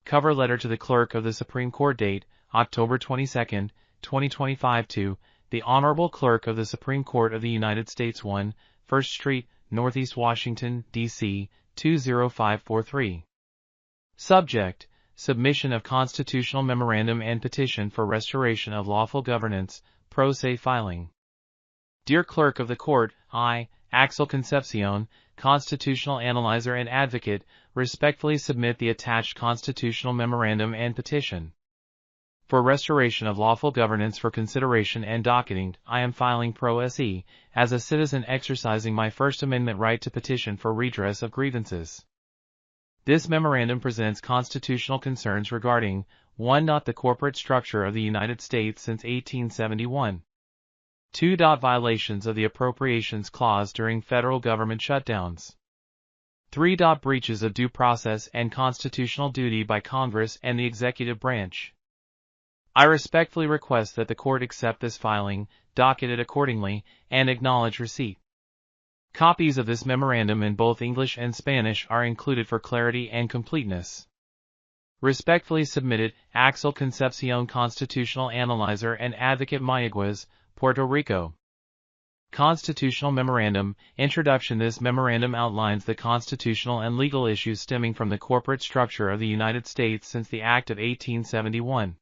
Cover letter to the Clerk of the Supreme Court, date October 22, 2025 to the Honorable Clerk of the Supreme Court of the United States, 1 First Street, Northeast Washington, D.C. 20543. Subject: Submission of Constitutional Memorandum and Petition for Restoration of Lawful Governance, pro se filing. Dear Clerk of the Court, I, Axel Concepcion, Constitutional Analyzer and Advocate, respectfully submit the attached Constitutional Memorandum and Petition for Restoration of Lawful Governance for consideration and docketing. I am filing pro se, as a citizen exercising my First Amendment right to petition for redress of grievances. This memorandum presents constitutional concerns regarding 1. The corporate structure of the United States since 1871. 2. Violations of the Appropriations Clause during federal government shutdowns. 3. Breaches of due process and constitutional duty by Congress and the executive branch. I respectfully request that the Court accept this filing, docket it accordingly, and acknowledge receipt. Copies of this memorandum in both English and Spanish are included for clarity and completeness. Respectfully submitted, Axel Concepcion, Constitutional Analyzer and Advocate, Mayagüez, Puerto Rico. Constitutional Memorandum. Introduction. This memorandum outlines the constitutional and legal issues stemming from the corporate structure of the United States since the Act of 1871,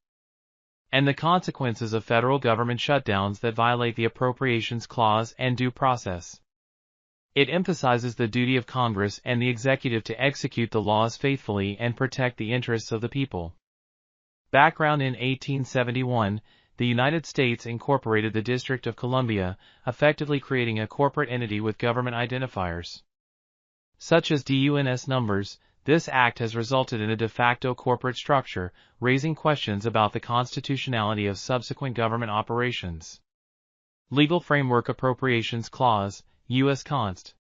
and the consequences of federal government shutdowns that violate the Appropriations Clause and due process. It emphasizes the duty of Congress and the executive to execute the laws faithfully and protect the interests of the people. Background. In 1871, the United States incorporated the District of Columbia, effectively creating a corporate entity with government identifiers, such as DUNS numbers. This act has resulted in a de facto corporate structure, raising questions about the constitutionality of subsequent government operations. Legal framework. Appropriations Clause, U.S. Const.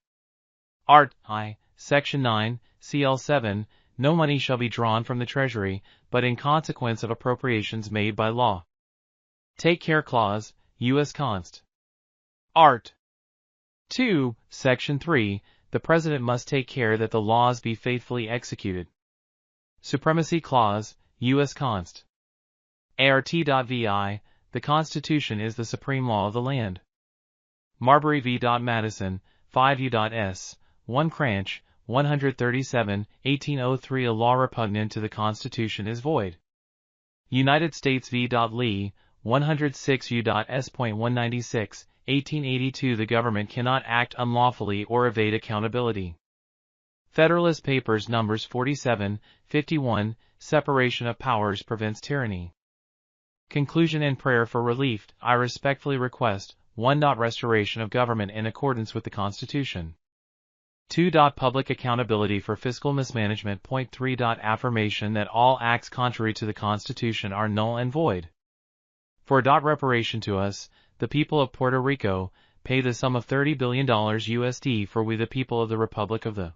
Art. I. Section 9, CL 7, no money shall be drawn from the Treasury, but in consequence of appropriations made by law. Take Care Clause, U.S. Const. Art. 2, Section 3, the President must take care that the laws be faithfully executed. Supremacy Clause, U.S. Const. Art.vi, the Constitution is the supreme law of the land. Marbury v. Madison, 5 U.S., 1 Cranch, 137, 1803. A law repugnant to the Constitution is void. United States v. Lee, 106 U.S.196, 1882. The government cannot act unlawfully or evade accountability. Federalist Papers Numbers 47, 51, Separation of Powers prevents tyranny. Conclusion and prayer for relief. I respectfully request 1. Restoration of government in accordance with the Constitution. 2. Public accountability for fiscal mismanagement. 3. Affirmation that all acts contrary to the Constitution are null and void. 4. Reparation to us, the people of Puerto Rico, pay the sum of $30 billion USD for we the people of the Republic of the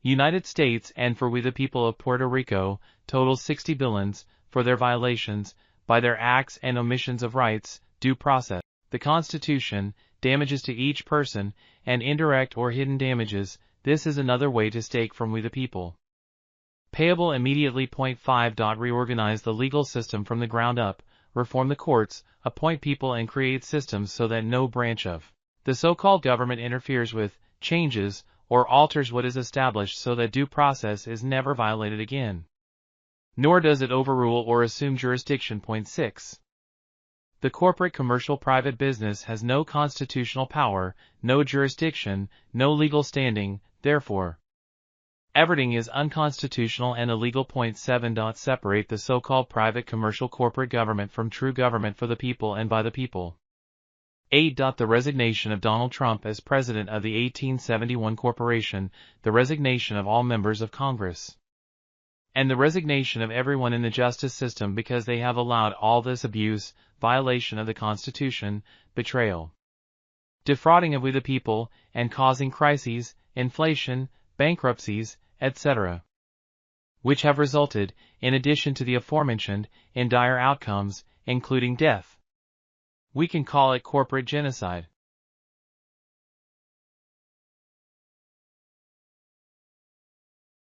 United States and for we the people of Puerto Rico, total $60 billion, for their violations, by their acts and omissions of rights, due process, the Constitution, damages to each person, and indirect or hidden damages. This is another way to stake from we the people. Payable immediately. 5. Reorganize the legal system from the ground up, reform the courts, appoint people and create systems so that no branch of the so-called government interferes with, changes, or alters what is established so that due process is never violated again. Nor does it overrule or assume jurisdiction. 6. The corporate commercial private business has no constitutional power, no jurisdiction, no legal standing, therefore, everything is unconstitutional and illegal. 7. Separate the so-called private commercial corporate government from true government for the people and by the people. 8. The resignation of Donald Trump as president of the 1871 corporation, the resignation of all members of Congress, and the resignation of everyone in the justice system because they have allowed all this abuse, violation of the Constitution, betrayal, defrauding of we the people, and causing crises, inflation, bankruptcies, etc., which have resulted, in addition to the aforementioned, in dire outcomes, including death. We can call it corporate genocide.